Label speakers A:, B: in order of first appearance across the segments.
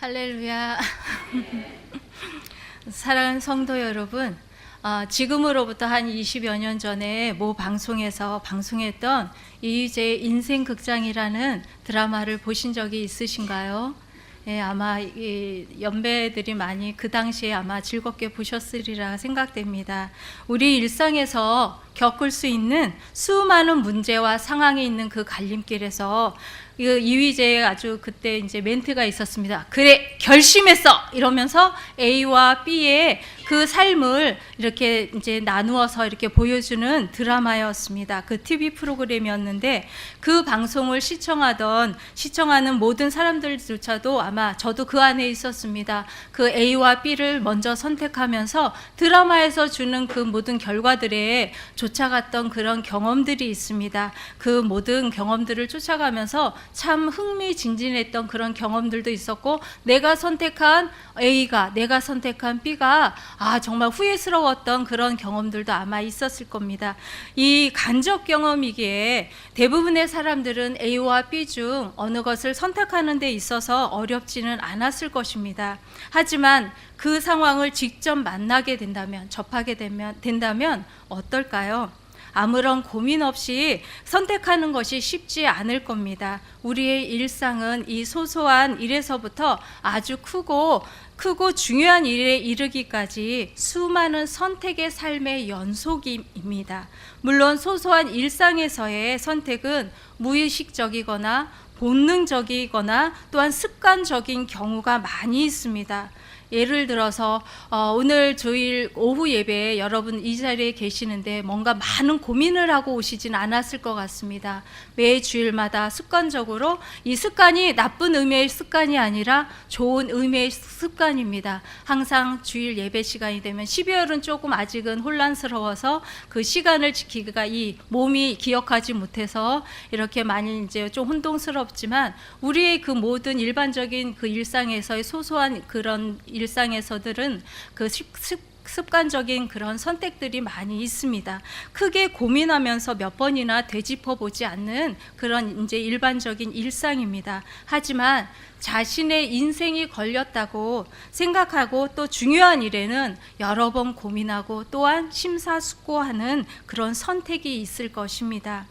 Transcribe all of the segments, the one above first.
A: 할렐루야. 사랑하는 성도 여러분, 지금으로부터 한 20여 년 전에 모 방송에서 방송했던 이휘재의 인생극장이라는 드라마를 보신 적이 있으신가요? 예, 아마 이 연배들이 많이 그 당시에 아마 즐겁게 보셨으리라 생각됩니다. 우리 일상에서 겪을 수 있는 수많은 문제와 상황이 있는 그 갈림길에서 이휘재의 아주 그때 이제 멘트가 있었습니다. 그래, 결심했어! 이러면서 A와 B의 그 삶을 이렇게 이제 나누어서 이렇게 보여주는 드라마였습니다. 그 TV 프로그램이었는데 그 방송을 시청하는 모든 사람들조차도 아마 저도 그 안에 있었습니다. 그 A와 B를 먼저 선택하면서 드라마에서 주는 그 모든 결과들에 쫓아갔던 그런 경험들이 있습니다. 그 모든 경험들을 쫓아가면서 참 흥미진진했던 그런 경험들도 있었고, 내가 선택한 A가, 내가 선택한 B가 정말 후회스러웠던 그런 경험들도 아마 있었을 겁니다. 이 간접 경험이기에 대부분의 사람들은 A와 B 중 어느 것을 선택하는 데 있어서 어렵지는 않았을 것입니다. 하지만 그 상황을 직접 만나게 된다면, 접하게 된다면 어떨까요? 아무런 고민 없이 선택하는 것이 쉽지 않을 겁니다. 우리의 일상은 이 소소한 일에서부터 아주 크고 중요한 일에 이르기까지 수많은 선택의 삶의 연속입니다. 물론 소소한 일상에서의 선택은 무의식적이거나 본능적이거나 또한 습관적인 경우가 많이 있습니다. 예를 들어서 오늘 주일 오후 예배에 여러분 이 자리에 계시는데 뭔가 많은 고민을 하고 오시진 않았을 것 같습니다. 매 주일마다 습관적으로, 이 습관이 나쁜 의미의 습관이 아니라 좋은 의미의 습관입니다. 항상 주일 예배 시간이 되면 12월은 조금 아직은 혼란스러워서 그 시간을 지키기가 이 몸이 기억하지 못해서 이렇게 많이 이제 좀 혼동스럽지만, 우리의 그 모든 일반적인 그 일상에서의 소소한 그런 일상에서들은 그 습관적인 그런 선택들이 많이 있습니다. 크게 고민하면서 몇 번이나 되짚어 보지 않는 그런 이제 일반적인 일상입니다. 하지만 자신의 인생이 걸렸다고 생각하고 또 중요한 일에는 여러 번 고민하고 또한 심사숙고하는 그런 선택이 있을 것입니다.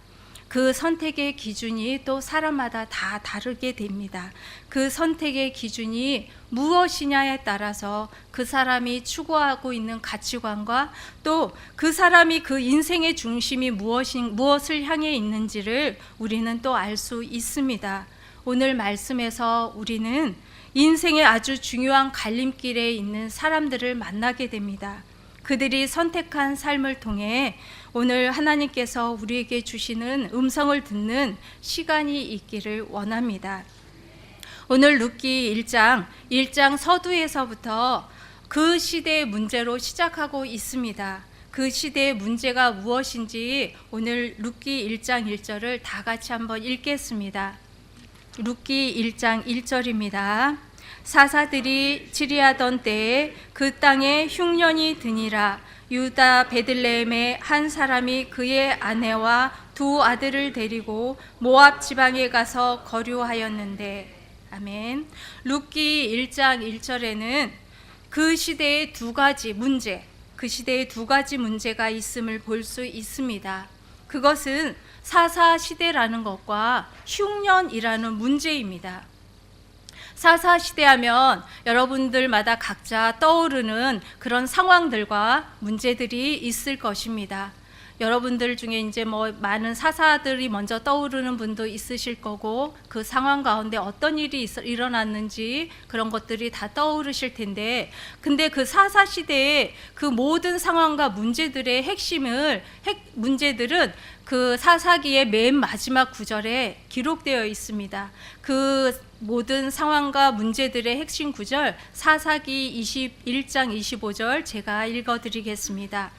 A: 그 선택의 기준이 또 사람마다 다 다르게 됩니다. 그 선택의 기준이 무엇이냐에 따라서 그 사람이 추구하고 있는 가치관과 또 그 사람이 그 인생의 중심이 무엇을 향해 있는지를 우리는 또 알 수 있습니다. 오늘 말씀에서 우리는 인생의 아주 중요한 갈림길에 있는 사람들을 만나게 됩니다. 그들이 선택한 삶을 통해 오늘 하나님께서 우리에게 주시는 음성을 듣는 시간이 있기를 원합니다. 오늘 룻기 1장 서두에서부터 그 시대의 문제로 시작하고 있습니다. 그 시대의 문제가 무엇인지 오늘 룻기 1장 1절을 다 같이 한번 읽겠습니다. 룻기 1장 1절입니다. 사사들이 치리하던 때에 그 땅에 흉년이 드니라. 유다 베들레헴의 한 사람이 그의 아내와 두 아들을 데리고 모압 지방에 가서 거류하였는데. 아멘. 룻기 1장 1절에는 그 시대의 두 가지 문제가 있음을 볼 수 있습니다. 그것은 사사 시대라는 것과 흉년이라는 문제입니다. 사사 시대하면 여러분들마다 각자 떠오르는 그런 상황들과 문제들이 있을 것입니다. 여러분들 중에 이제 많은 사사들이 먼저 떠오르는 분도 있으실 거고, 그 상황 가운데 어떤 일이 일어났는지 그런 것들이 다 떠오르실 텐데, 근데 그 사사 시대의 그 모든 상황과 문제들의 문제들은 그 사사기의 맨 마지막 구절에 기록되어 있습니다. 그 모든 상황과 문제들의 핵심 구절, 사사기 21장 25절 제가 읽어드리겠습니다.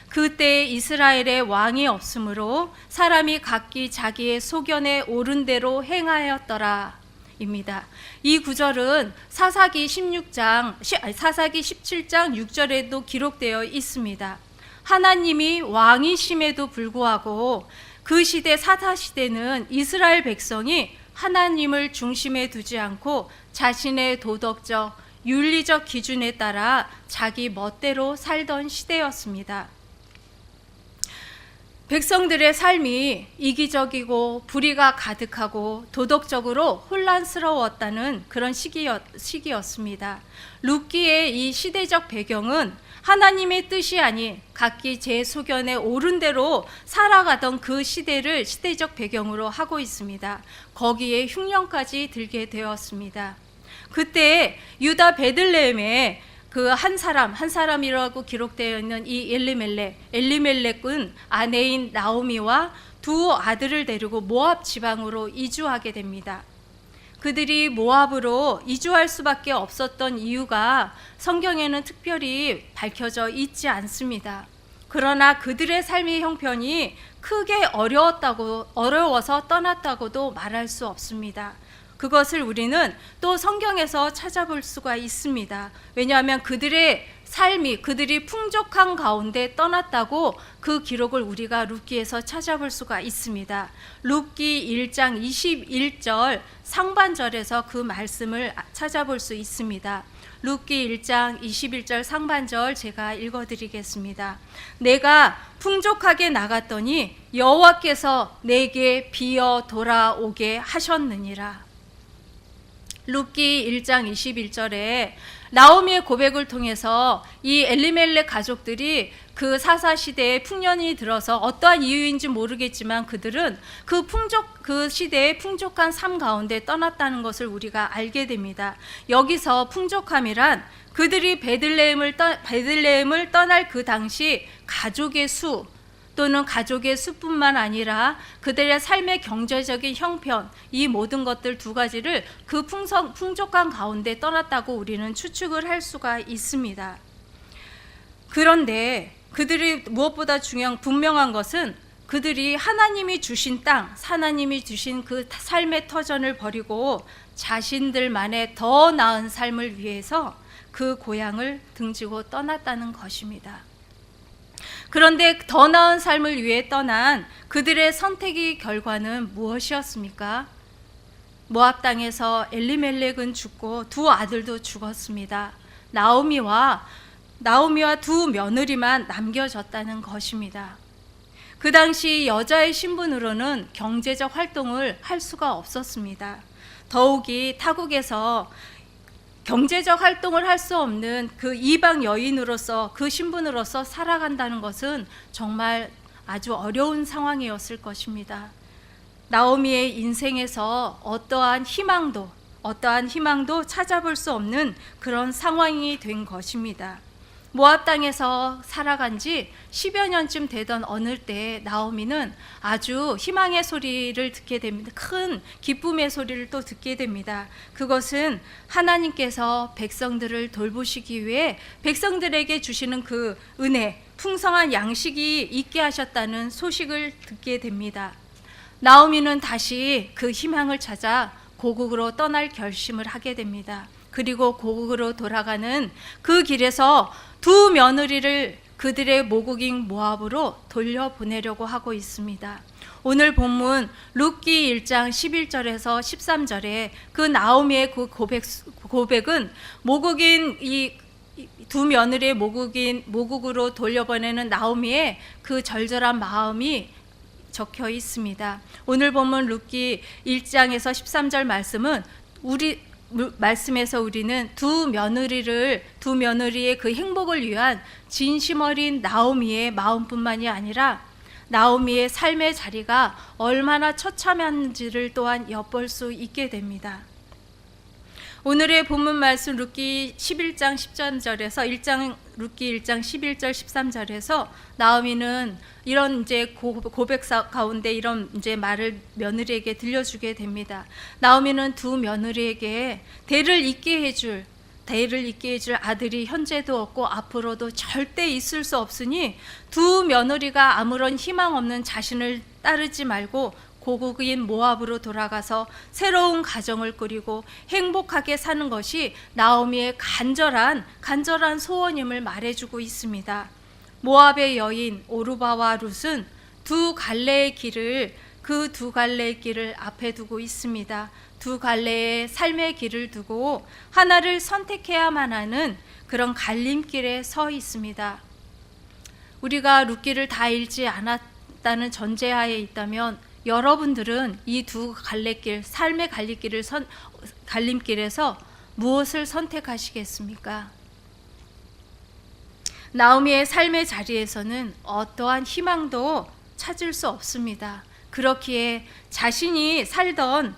A: 그때 이스라엘에 왕이 없으므로 사람이 각기 자기의 소견에 옳은 대로 행하였더라 입니다. 이 구절은 사사기 17장 6절에도 기록되어 있습니다. 하나님이 왕이심에도 불구하고 그 시대 사사 시대는 이스라엘 백성이 하나님을 중심에 두지 않고 자신의 도덕적, 윤리적 기준에 따라 자기 멋대로 살던 시대였습니다. 백성들의 삶이 이기적이고 불의가 가득하고 도덕적으로 혼란스러웠다는 그런 시기였습니다. 룻기의 이 시대적 배경은 하나님의 뜻이 아닌 각기 제 소견에 옳은 대로 살아가던 그 시대를 시대적 배경으로 하고 있습니다. 거기에 흉년까지 들게 되었습니다. 그때 유다 베들레헴에 그 한 사람이라고 기록되어 있는 이 엘리멜렉은 아내인 나오미와 두 아들을 데리고 모압 지방으로 이주하게 됩니다. 그들이 모압으로 이주할 수밖에 없었던 이유가 성경에는 특별히 밝혀져 있지 않습니다. 그러나 그들의 삶의 형편이 크게 어려워서 떠났다고도 말할 수 없습니다. 그것을 우리는 또 성경에서 찾아볼 수가 있습니다. 왜냐하면 그들의 삶이 그들이 풍족한 가운데 떠났다고 그 기록을 우리가 룻기에서 찾아볼 수가 있습니다. 룻기 1장 21절 상반절에서 그 말씀을 찾아볼 수 있습니다. 룻기 1장 21절 상반절 제가 읽어드리겠습니다. 내가 풍족하게 나갔더니 여호와께서 내게 비어 돌아오게 하셨느니라. 룻기 1장 21절에 나오미의 고백을 통해서 이 엘리멜렉 가족들이 그 사사시대에 풍년이 들어서 어떠한 이유인지 모르겠지만 그들은 그 시대의 풍족한 삶 가운데 떠났다는 것을 우리가 알게 됩니다. 여기서 풍족함이란 그들이 베들레헴을 떠날 그 당시 가족의 수 또는 가족의 수뿐만 아니라 그들의 삶의 경제적인 형편, 이 모든 것들 두 가지를 그 풍족한 가운데 떠났다고 우리는 추측을 할 수가 있습니다. 그런데 그들이 무엇보다 분명한 것은 그들이 하나님이 주신 땅, 하나님이 주신 그 삶의 터전을 버리고 자신들만의 더 나은 삶을 위해서 그 고향을 등지고 떠났다는 것입니다. 그런데 더 나은 삶을 위해 떠난 그들의 선택의 결과는 무엇이었습니까? 모압 땅에서 엘리멜렉은 죽고 두 아들도 죽었습니다. 나오미와 두 며느리만 남겨졌다는 것입니다. 그 당시 여자의 신분으로는 경제적 활동을 할 수가 없었습니다. 더욱이 타국에서 경제적 활동을 할 수 없는 그 이방 여인으로서 그 신분으로서 살아간다는 것은 정말 아주 어려운 상황이었을 것입니다. 나오미의 인생에서 어떠한 희망도 찾아볼 수 없는 그런 상황이 된 것입니다. 모압 땅에서 살아간 지 10여 년쯤 되던 어느 때 나오미는 아주 희망의 소리를 듣게 됩니다. 큰 기쁨의 소리를 또 듣게 됩니다. 그것은 하나님께서 백성들을 돌보시기 위해 백성들에게 주시는 그 은혜, 풍성한 양식이 있게 하셨다는 소식을 듣게 됩니다. 나오미는 다시 그 희망을 찾아 고국으로 떠날 결심을 하게 됩니다. 그리고 고국으로 돌아가는 그 길에서 두 며느리를 그들의 모국인 모압으로 돌려보내려고 하고 있습니다. 오늘 본문 룻기 1장 11절에서 13절에 그 나오미의 그 고백은 모국인 이 두 며느리의 모국으로 돌려보내는 나오미의 그 절절한 마음이 적혀 있습니다. 오늘 본문 룻기 1장에서 13절 말씀에서 우리는 두 며느리의 그 행복을 위한 진심 어린 나오미의 마음뿐만이 아니라 나오미의 삶의 자리가 얼마나 처참한지를 또한 엿볼 수 있게 됩니다. 오늘의 본문 말씀 룻기 11장 13절에서 룻기 1장 11절 13절에서 나오미는 이런 이제 고백 가운데 이런 이제 말을 며느리에게 들려주게 됩니다. 나오미는 두 며느리에게 대를 잇게 해줄 아들이 현재도 없고 앞으로도 절대 있을 수 없으니 두 며느리가 아무런 희망 없는 자신을 따르지 말고 고국인 모압으로 돌아가서 새로운 가정을 꾸리고 행복하게 사는 것이 나오미의 간절한 소원임을 말해주고 있습니다. 모압의 여인 오르바와 룻은 두 갈래의 길을 그 두 갈래의 길을 앞에 두고 있습니다. 두 갈래의 삶의 길을 두고 하나를 선택해야만 하는 그런 갈림길에 서 있습니다. 우리가 룻기를 다 읽지 않았다는 전제하에 있다면 여러분들은 이 두 갈래길, 삶의 갈림길에서 무엇을 선택하시겠습니까? 나오미의 삶의 자리에서는 어떠한 희망도 찾을 수 없습니다. 그렇기에 자신이 살던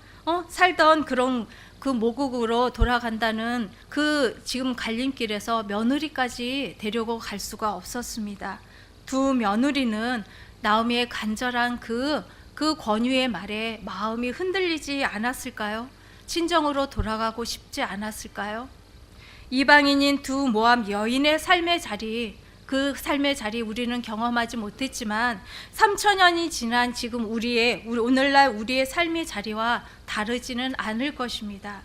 A: 그런 그 모국으로 돌아간다는 그 지금 갈림길에서 며느리까지 데리고 갈 수가 없었습니다. 두 며느리는 나오미의 간절한 그 권유의 말에 마음이 흔들리지 않았을까요? 친정으로 돌아가고 싶지 않았을까요? 이방인인 두 모압 여인의 삶의 자리, 그 삶의 자리 우리는 경험하지 못했지만 3000년이 지난 지금 오늘날 우리의 삶의 자리와 다르지는 않을 것입니다.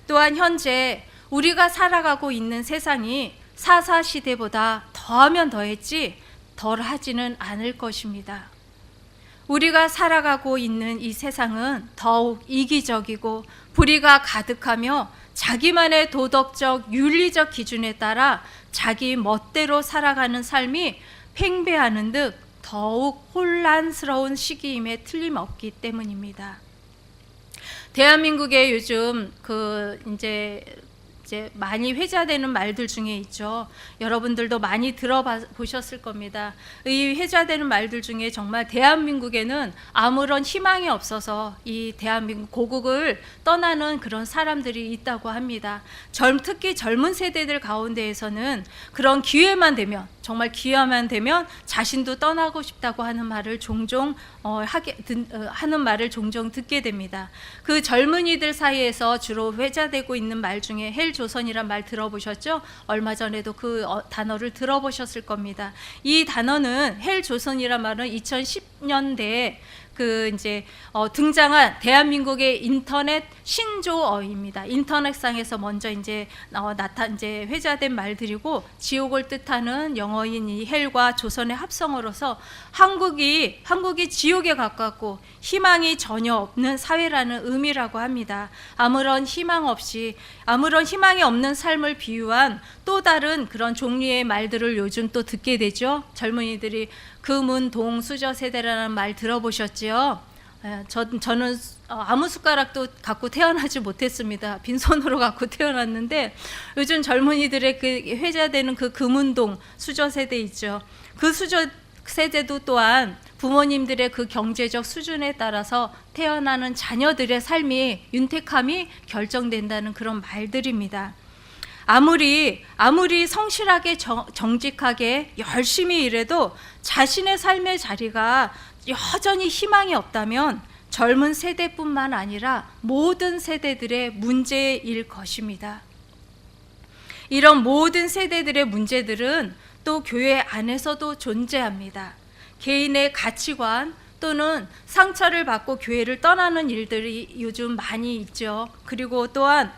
A: 또한 현재 우리가 살아가고 있는 세상이 사사시대보다 더하면 더했지 덜하지는 않을 것입니다. 우리가 살아가고 있는 이 세상은 더욱 이기적이고 불의가 가득하며 자기만의 도덕적, 윤리적 기준에 따라 자기 멋대로 살아가는 삶이 팽배하는 듯 더욱 혼란스러운 시기임에 틀림없기 때문입니다. 대한민국의 요즘 이제 많이 회자되는 말들 중에 있죠. 여러분들도 많이 들어보셨을 겁니다. 이 회자되는 말들 중에 정말 대한민국에는 아무런 희망이 없어서 이 대한민국 고국을 떠나는 그런 사람들이 있다고 합니다. 특히 젊은 세대들 가운데에서는 그런 기회만 되면, 정말 기회만 되면 자신도 떠나고 싶다고 하는 말을 종종 듣게 됩니다. 그 젊은이들 사이에서 주로 회자되고 있는 말 중에 헬조선이란 말 들어보셨죠? 얼마 전에도 그 단어를 들어보셨을 겁니다. 이 단어는 헬조선이란 말은 2010년대에 등장한 대한민국의 인터넷 신조어입니다. 인터넷상에서 먼저 회자된 말들이고 지옥을 뜻하는 영어인 이 헬과 조선의 합성어로서 한국이 지옥에 가깝고 희망이 전혀 없는 사회라는 의미라고 합니다. 아무런 희망이 없는 삶을 비유한 또 다른 그런 종류의 말들을 요즘 또 듣게 되죠. 젊은이들이 금은 동 수저 세대라는 말 들어보셨지요? 저는 아무 숟가락도 갖고 태어나지 못했습니다. 빈손으로 갖고 태어났는데 요즘 젊은이들의 그 회자되는 그 금운동 수저 세대 있죠. 그 수저 세대도 또한 부모님들의 그 경제적 수준에 따라서 태어나는 자녀들의 삶이 윤택함이 결정된다는 그런 말들입니다. 아무리 성실하게 정직하게 열심히 일해도 자신의 삶의 자리가 여전히 희망이 없다면 젊은 세대뿐만 아니라 모든 세대들의 문제일 것입니다. 이런 모든 세대들의 문제들은 또 교회 안에서도 존재합니다. 개인의 가치관 또는 상처를 받고 교회를 떠나는 일들이 요즘 많이 있죠. 그리고 또한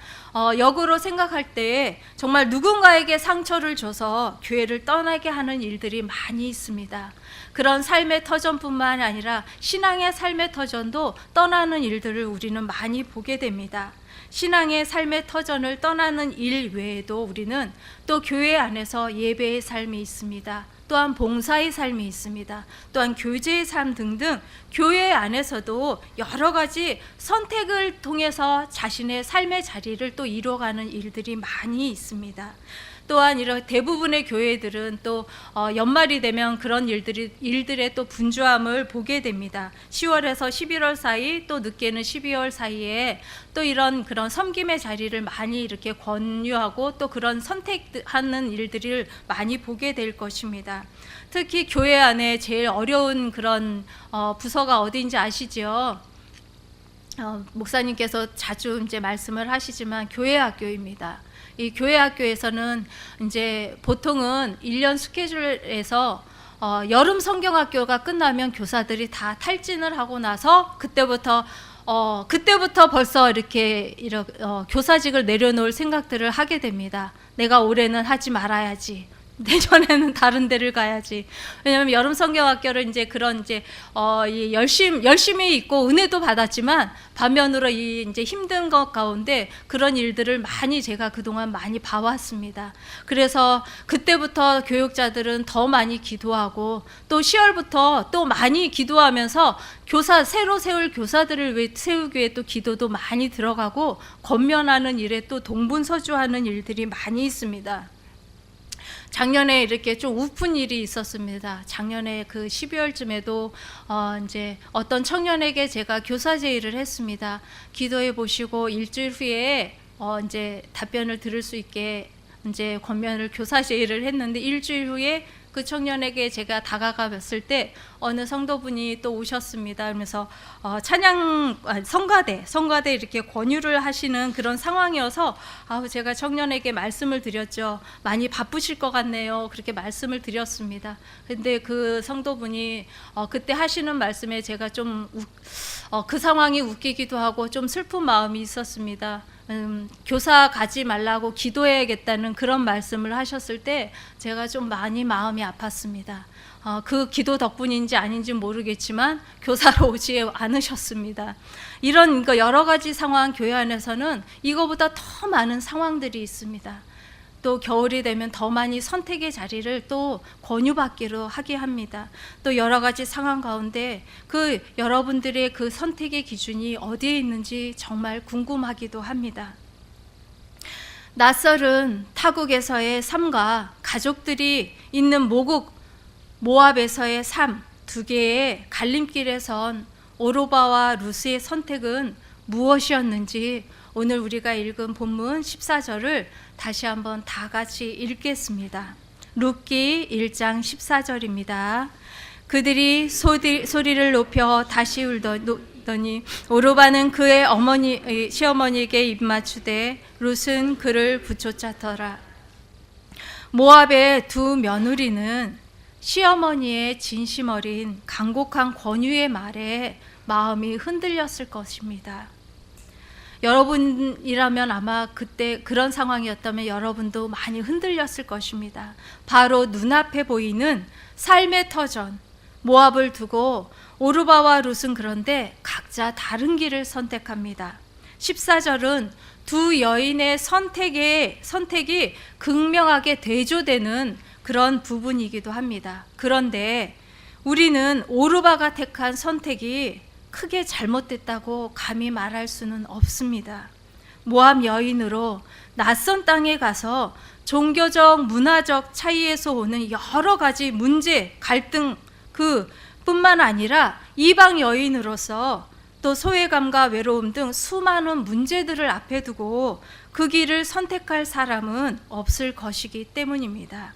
A: 역으로 생각할 때 정말 누군가에게 상처를 줘서 교회를 떠나게 하는 일들이 많이 있습니다. 그런 삶의 터전뿐만 아니라 신앙의 삶의 터전도 떠나는 일들을 우리는 많이 보게 됩니다. 신앙의 삶의 터전을 떠나는 일 외에도 우리는 또 교회 안에서 예배의 삶이 있습니다. 또한 봉사의 삶이 있습니다. 또한 교제의 삶 등등 교회 안에서도 여러 가지 선택을 통해서 자신의 삶의 자리를 또 이루어가는 일들이 많이 있습니다. 또한 이런 대부분의 교회들은 또 연말이 되면 그런 일들의 또 분주함을 보게 됩니다. 10월에서 11월 사이 또 늦게는 12월 사이에 또 이런 그런 섬김의 자리를 많이 이렇게 권유하고 또 그런 선택하는 일들을 많이 보게 될 것입니다. 특히 교회 안에 제일 어려운 그런 부서가 어디인지 아시죠? 목사님께서 자주 이제 말씀을 하시지만 교회 학교입니다. 이 교회 학교에서는 이제 보통은 1년 스케줄에서 여름 성경학교가 끝나면 교사들이 다 탈진을 하고 나서 그때부터 벌써 이렇게 교사직을 내려놓을 생각들을 하게 됩니다. 내가 올해는 하지 말아야지. 내년에는 다른 데를 가야지. 왜냐하면 여름 성경학교를 이제 그런 이제 이 열심히 있고 은혜도 받았지만 반면으로 이 이제 힘든 것 가운데 그런 일들을 많이 제가 그동안 많이 봐왔습니다. 그래서 그때부터 교육자들은 더 많이 기도하고 또 10월부터 또 많이 기도하면서 새로 세울 교사들을 세우기 위해 또 기도도 많이 들어가고 권면하는 일에 또 동분서주하는 일들이 많이 있습니다. 작년에 이렇게 좀 우픈 일이 있었습니다. 작년에 그 12월쯤에도 이제 어떤 청년에게 제가 교사 제의를 했습니다. 기도해 보시고 일주일 후에 이제 답변을 들을 수 있게 이제 권면을 교사 제의를 했는데 일주일 후에 그 청년에게 제가 다가가 봤을 때 어느 성도분이 또 오셨습니다. 그러면서 성가대 이렇게 권유를 하시는 그런 상황이어서 제가 청년에게 말씀을 드렸죠. 많이 바쁘실 것 같네요. 그렇게 말씀을 드렸습니다. 근데 그 성도분이 그때 하시는 말씀에 제가 좀 그 상황이 웃기기도 하고 좀 슬픈 마음이 있었습니다. 교사 가지 말라고 기도해야겠다는 그런 말씀을 하셨을 때 제가 좀 많이 마음이 아팠습니다. 그 기도 덕분인지 아닌지 모르겠지만 교사로 오지 않으셨습니다. 이런 여러 가지 상황, 교회 안에서는 이거보다 더 많은 상황들이 있습니다. 또 겨울이 되면 더 많이 선택의 자리를 또 권유받기로 하게 합니다. 또 여러 가지 상황 가운데 그 여러분들의 그 선택의 기준이 어디에 있는지 정말 궁금하기도 합니다. 낯설은 타국에서의 삶과 가족들이 있는 모국 모압에서의 삶, 두 개의 갈림길에 선 오르바와 룻의 선택은 무엇이었는지 오늘 우리가 읽은 본문 14절을 다시 한번 다 같이 읽겠습니다. 룻기 1장 14절입니다. 그들이 소리를 높여 다시 울더니 오르바는 그의 시어머니에게 입맞추되 룻은 그를 부쫓았더라. 모압의 두 며느리는 시어머니의 진심 어린 간곡한 권유의 말에 마음이 흔들렸을 것입니다. 여러분이라면 아마 그때 그런 상황이었다면 여러분도 많이 흔들렸을 것입니다. 바로 눈앞에 보이는 삶의 터전 모압을 두고 오르바와 룻은 그런데 각자 다른 길을 선택합니다. 14절은 두 여인의 선택이 극명하게 대조되는 그런 부분이기도 합니다. 그런데 우리는 오르바가 택한 선택이 크게 잘못됐다고 감히 말할 수는 없습니다. 모압 여인으로 낯선 땅에 가서 종교적, 문화적 차이에서 오는 여러 가지 문제, 갈등 뿐만 아니라 이방 여인으로서 또 소외감과 외로움 등 수많은 문제들을 앞에 두고 그 길을 선택할 사람은 없을 것이기 때문입니다.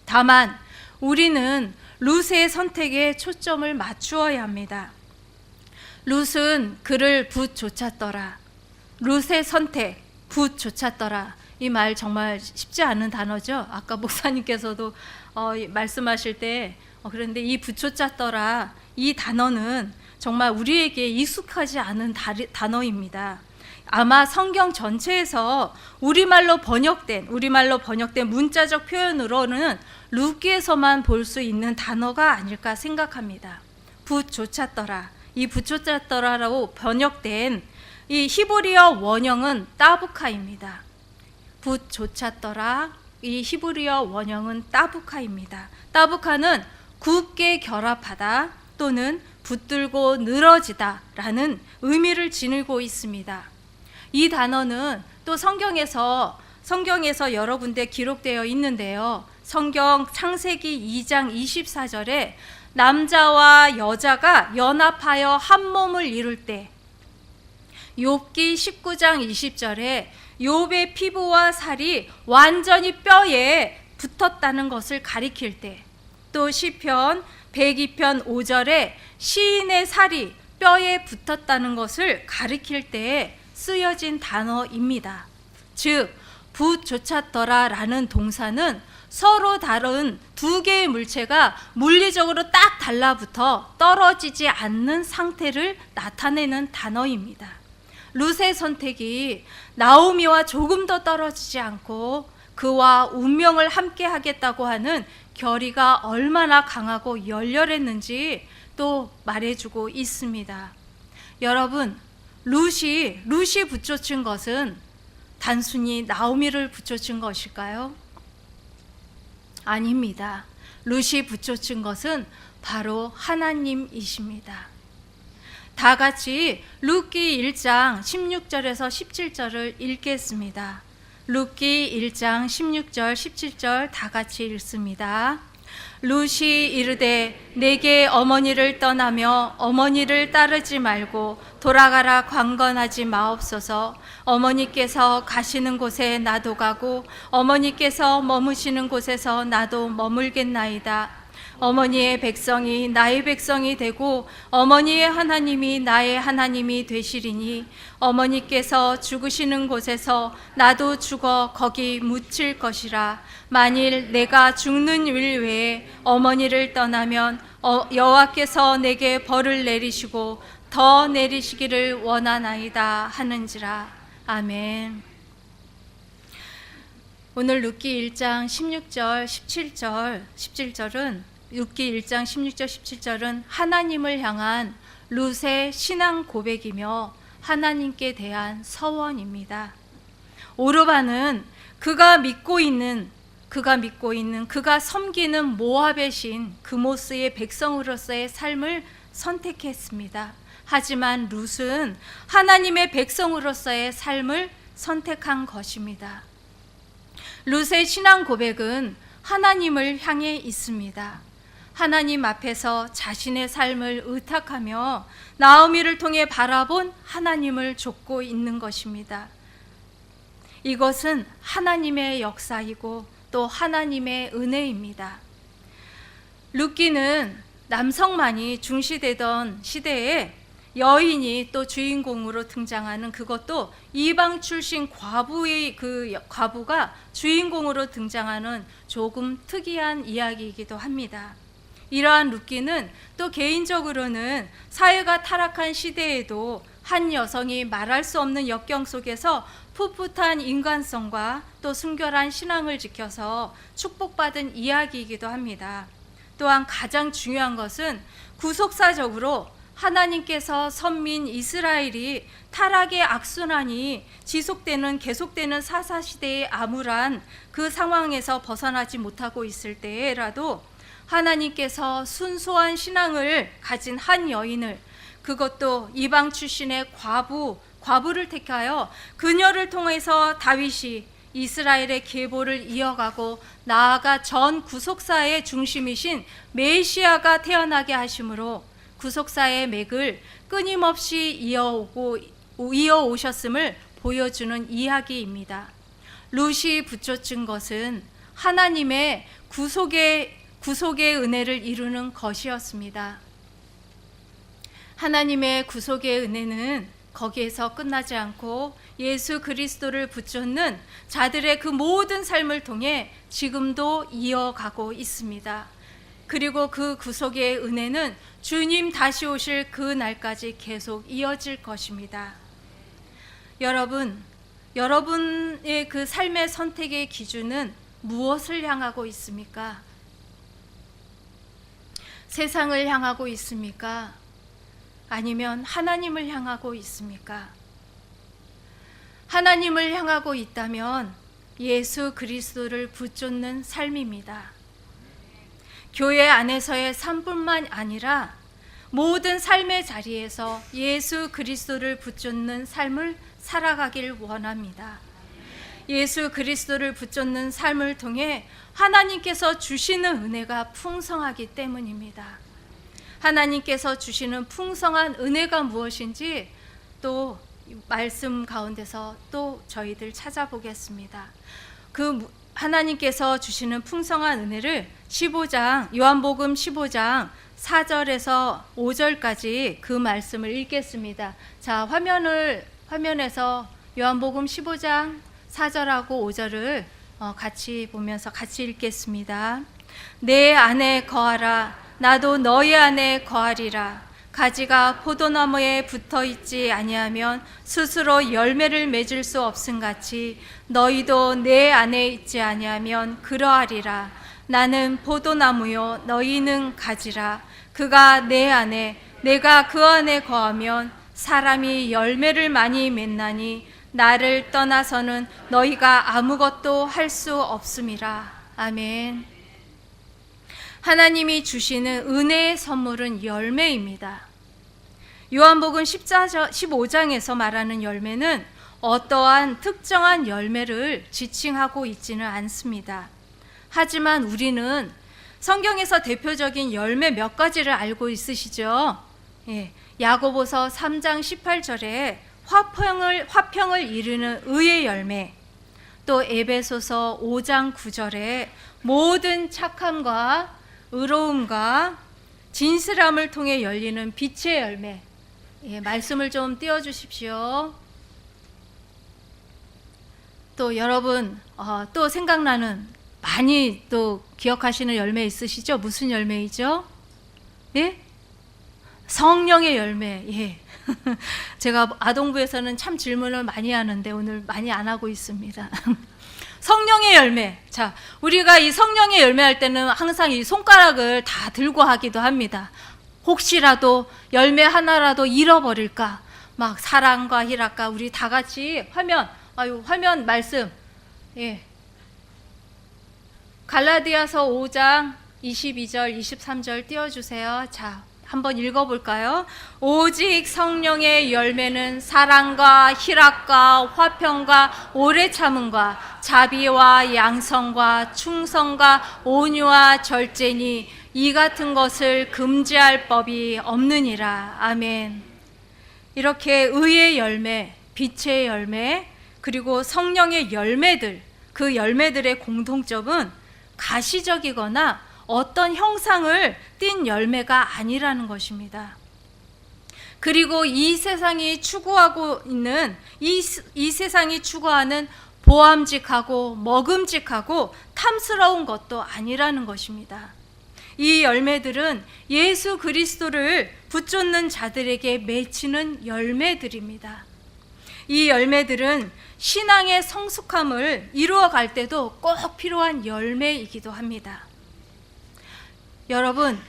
A: 다만 우리는 룻의 선택에 초점을 맞추어야 합니다. 룻은 그를 부쫓았더라. 룻의 선택, 부쫓았더라. 이 말 정말 쉽지 않은 단어죠. 아까 목사님께서도 말씀하실 때 그런데 이 부쫓았더라 이 단어는 정말 우리에게 익숙하지 않은 단어입니다. 아마 성경 전체에서 우리말로 번역된 문자적 표현으로는 룻기에서만 볼 수 있는 단어가 아닐까 생각합니다. 부쫓았더라. 이 부쫓았더라라고 번역된 이 히브리어 원형은 따부카입니다. 부쫓았더라. 이 히브리어 원형은 따부카입니다. 따부카는 굳게 결합하다 또는 붙들고 늘어지다 라는 의미를 지니고 있습니다. 이 단어는 또 성경에서 여러 군데 기록되어 있는데요. 성경 창세기 2장 24절에 남자와 여자가 연합하여 한 몸을 이룰 때, 욥기 19장 20절에 욥의 피부와 살이 완전히 뼈에 붙었다는 것을 가리킬 때, 또 시편 102편 5절에 시인의 살이 뼈에 붙었다는 것을 가리킬 때에 쓰여진 단어입니다. 즉 부쫓았더라 라는 동사는 서로 다른 두 개의 물체가 물리적으로 딱 달라붙어 떨어지지 않는 상태를 나타내는 단어입니다. 룻의 선택이 나오미와 조금 더 떨어지지 않고 그와 운명을 함께 하겠다고 하는 결의가 얼마나 강하고 열렬했는지 또 말해주고 있습니다. 여러분, 룻이 붙여친 것은 단순히 나오미를 붙여친 것일까요? 아닙니다. 룻이 붙여친 것은 바로 하나님이십니다. 다 같이 룻기 1장 16절에서 17절을 읽겠습니다. 룻기 1장 16절 17절 다 같이 읽습니다. 룻이 이르되 내게 어머니를 떠나며 어머니를 따르지 말고 돌아가라 강건하지 마옵소서. 어머니께서 가시는 곳에 나도 가고 어머니께서 머무시는 곳에서 나도 머물겠나이다. 어머니의 백성이 나의 백성이 되고 어머니의 하나님이 나의 하나님이 되시리니 어머니께서 죽으시는 곳에서 나도 죽어 거기 묻힐 것이라. 만일 내가 죽는 일 외에 어머니를 떠나면 여호와께서 내게 벌을 내리시고 더 내리시기를 원하나이다 하는지라. 아멘. 오늘 룻기 1장 16절 17절은 룻기 1장 16절 17절은 하나님을 향한 룻의 신앙 고백이며 하나님께 대한 서원입니다. 오르바는 그가 섬기는 모압의 신 그모스의 백성으로서의 삶을 선택했습니다. 하지만 룻은 하나님의 백성으로서의 삶을 선택한 것입니다. 룻의 신앙 고백은 하나님을 향해 있습니다. 하나님 앞에서 자신의 삶을 의탁하며 나오미를 통해 바라본 하나님을 좇고 있는 것입니다. 이것은 하나님의 역사이고 또 하나님의 은혜입니다. 룻기는 남성만이 중시되던 시대에 여인이 또 주인공으로 등장하는, 그것도 이방 출신 과부가 주인공으로 등장하는 조금 특이한 이야기이기도 합니다. 이러한 룻기는 또 개인적으로는 사회가 타락한 시대에도 한 여성이 말할 수 없는 역경 속에서 풋풋한 인간성과 또 순결한 신앙을 지켜서 축복받은 이야기이기도 합니다. 또한 가장 중요한 것은 구속사적으로 하나님께서 선민 이스라엘이 타락의 악순환이 계속되는 사사시대의 암울한 그 상황에서 벗어나지 못하고 있을 때라도 하나님께서 순수한 신앙을 가진 한 여인을, 그것도 이방 출신의 과부를 택하여 그녀를 통해서 다윗이 이스라엘의 계보를 이어가고 나아가 전 구속사의 중심이신 메시아가 태어나게 하심으로 구속사의 맥을 끊임없이 이어오셨음을 보여주는 이야기입니다. 룻이 붙여진 것은 하나님의 구속의 은혜를 이루는 것이었습니다. 하나님의 구속의 은혜는 거기에서 끝나지 않고 예수 그리스도를 붙잡는 자들의 그 모든 삶을 통해 지금도 이어가고 있습니다. 그리고 그 구속의 은혜는 주님 다시 오실 그 날까지 계속 이어질 것입니다. 여러분의 그 삶의 선택의 기준은 무엇을 향하고 있습니까? 세상을 향하고 있습니까? 아니면 하나님을 향하고 있습니까? 하나님을 향하고 있다면 예수 그리스도를 붙잡는 삶입니다. 교회 안에서의 삶뿐만 아니라 모든 삶의 자리에서 예수 그리스도를 붙잡는 삶을 살아가길 원합니다. 예수 그리스도를 붙잡는 삶을 통해 하나님께서 주시는 은혜가 풍성하기 때문입니다. 하나님께서 주시는 풍성한 은혜가 무엇인지 또 말씀 가운데서 또 저희들 찾아보겠습니다. 그 하나님께서 주시는 풍성한 은혜를 요한복음 15장 4절에서 5절까지 그 말씀을 읽겠습니다. 자, 화면에서 요한복음 15장 4절하고 5절을 같이 보면서 같이 읽겠습니다. 내 안에 거하라. 나도 너희 안에 거하리라. 가지가 포도나무에 붙어 있지 아니하면 스스로 열매를 맺을 수 없음같이 너희도 내 안에 있지 아니하면 그러하리라. 나는 포도나무요 너희는 가지라. 그가 내 안에 내가 그 안에 거하면 사람이 열매를 많이 맺나니 나를 떠나서는 너희가 아무것도 할 수 없음이라. 아멘. 하나님이 주시는 은혜의 선물은 열매입니다. 요한복음 15장에서 말하는 열매는 어떠한 특정한 열매를 지칭하고 있지는 않습니다. 하지만 우리는 성경에서 대표적인 열매 몇 가지를 알고 있으시죠? 야고보서 3장 18절에 화평을 이루는 의의 열매, 또 에베소서 5장 9절에 모든 착함과 의로움과 진실함을 통해 열리는 빛의 열매. 말씀을 좀 띄워주십시오. 또 여러분 또 생각나는 많이 또 기억하시는 열매 있으시죠? 무슨 열매이죠? 네? 성령의 열매. 예. 제가 아동부에서는 참 질문을 많이 하는데 오늘 많이 안 하고 있습니다. 성령의 열매. 자, 우리가 이 성령의 열매 할 때는 항상 이 손가락을 다 들고 하기도 합니다. 혹시라도 열매 하나라도 잃어버릴까? 막 사랑과 희락과 우리 다 같이 화면 말씀. 예. 갈라디아서 5장 22절 23절 띄워주세요. 자, 한번 읽어볼까요? 오직 성령의 열매는 사랑과 희락과 화평과 오래 참음과 자비와 양성과 충성과 온유와 절제니 이 같은 것을 금지할 법이 없느니라. 아멘. 이렇게 의의 열매, 빛의 열매, 그리고 성령의 열매들, 그 열매들의 공통점은 가시적이거나 어떤 형상을 띤 열매가 아니라는 것입니다. 그리고 이 세상이 추구하고 있는 이 세상이 추구하는 보암직하고 먹음직하고 탐스러운 것도 아니라는 것입니다. 이 열매들은 예수 그리스도를 붙잡는 자들에게 맺히는 열매들입니다. 이 열매들은 신앙의 성숙함을 이루어갈 때도 꼭 필요한 열매이기도 합니다. 여러분,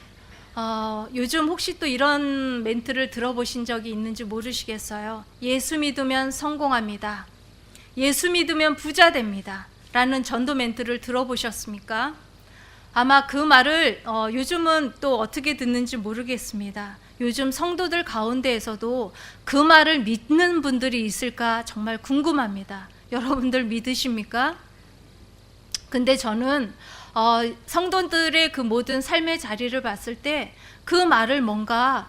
A: 요즘 혹시 또 이런 멘트를 들어보신 적이 있는지 모르시겠어요? 예수 믿으면 성공합니다. 예수 믿으면 부자 됩니다. 라는 전도 멘트를 들어보셨습니까? 아마 그 말을 요즘은 또 어떻게 듣는지 모르겠습니다. 요즘 성도들 가운데에서도 그 말을 믿는 분들이 있을까 정말 궁금합니다. 여러분들 믿으십니까? 근데 저는 성도들의 그 모든 삶의 자리를 봤을 때 그 말을 뭔가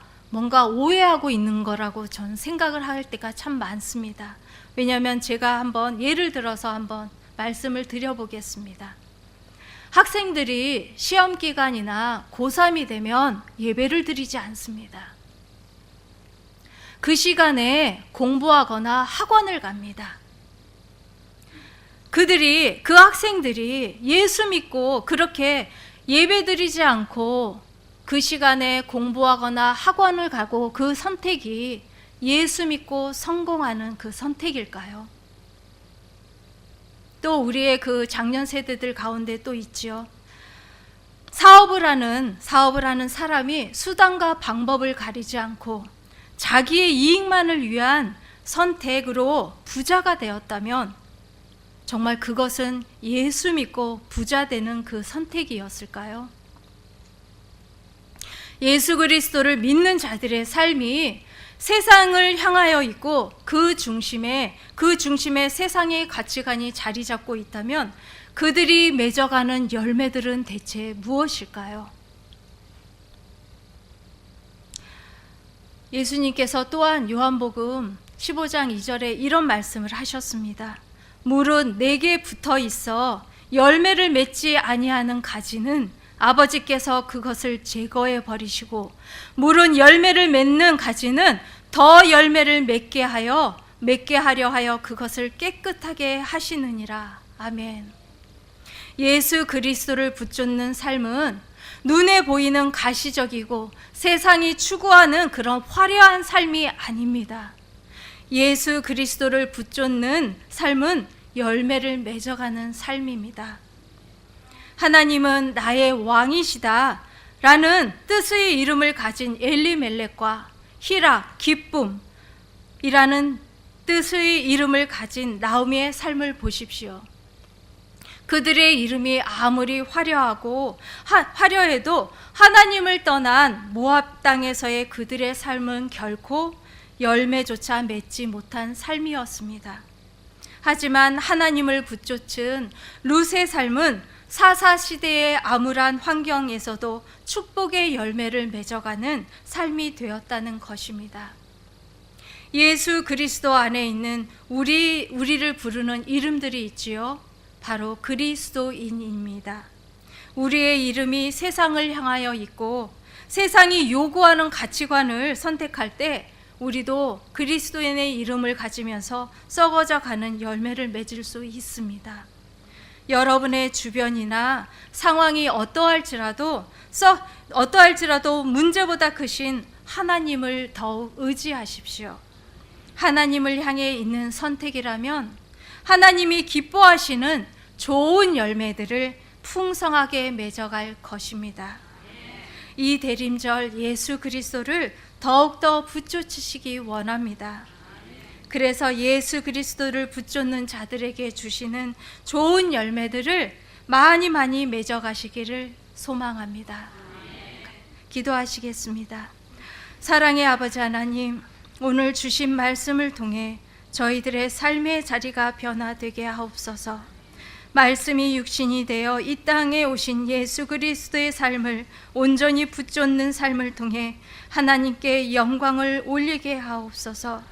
A: 오해하고 있는 거라고 저는 생각을 할 때가 참 많습니다. 왜냐하면 제가 한번 예를 들어서 한번 말씀을 드려보겠습니다. 학생들이 시험 기간이나 고3이 되면 예배를 드리지 않습니다. 그 시간에 공부하거나 학원을 갑니다. 그 학생들이 예수 믿고 그렇게 예배 드리지 않고 그 시간에 공부하거나 학원을 가고 그 선택이 예수 믿고 성공하는 그 선택일까요? 또 우리의 그 장년 세대들 가운데 또 있죠. 사업을 하는 사람이 수단과 방법을 가리지 않고 자기의 이익만을 위한 선택으로 부자가 되었다면 정말 그것은 예수 믿고 부자 되는 그 선택이었을까요? 예수 그리스도를 믿는 자들의 삶이 세상을 향하여 있고 그 중심에 세상의 가치관이 자리 잡고 있다면 그들이 맺어가는 열매들은 대체 무엇일까요? 예수님께서 또한 요한복음 15장 2절에 이런 말씀을 하셨습니다. 물은 내게 붙어 있어 열매를 맺지 아니하는 가지는 아버지께서 그것을 제거해 버리시고 물은 열매를 맺는 가지는 더 열매를 맺게 하려 하여 그것을 깨끗하게 하시느니라. 아멘. 예수 그리스도를 붙잡는 삶은 눈에 보이는 가시적이고 세상이 추구하는 그런 화려한 삶이 아닙니다. 예수 그리스도를 붙잡는 삶은 열매를 맺어가는 삶입니다. 하나님은 나의 왕이시다 라는 뜻의 이름을 가진 엘리멜렉과 희락, 기쁨이라는 뜻의 이름을 가진 나오미의 삶을 보십시오. 그들의 이름이 아무리 화려해도 하나님을 떠난 모압 땅에서의 그들의 삶은 결코 열매조차 맺지 못한 삶이었습니다. 하지만 하나님을 붙쫓은 룻의 삶은 사사시대의 암울한 환경에서도 축복의 열매를 맺어가는 삶이 되었다는 것입니다. 예수 그리스도 안에 있는 우리를 부르는 이름들이 있지요. 바로 그리스도인입니다. 우리의 이름이 세상을 향하여 있고 세상이 요구하는 가치관을 선택할 때 우리도 그리스도인의 이름을 가지면서 썩어져 가는 열매를 맺을 수 있습니다. 여러분의 주변이나 상황이 어떠할지라도 문제보다 크신 하나님을 더욱 의지하십시오. 하나님을 향해 있는 선택이라면 하나님이 기뻐하시는 좋은 열매들을 풍성하게 맺어갈 것입니다. 이 대림절 예수 그리스도를 더욱더 붙잡으시기 원합니다. 그래서 예수 그리스도를 붙잡는 자들에게 주시는 좋은 열매들을 많이 맺어가시기를 소망합니다. 기도하시겠습니다. 사랑의 아버지 하나님, 오늘 주신 말씀을 통해 저희들의 삶의 자리가 변화되게 하옵소서. 말씀이 육신이 되어 이 땅에 오신 예수 그리스도의 삶을 온전히 붙잡는 삶을 통해 하나님께 영광을 올리게 하옵소서.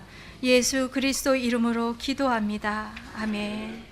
A: 예수 그리스도 이름으로 기도합니다. 아멘.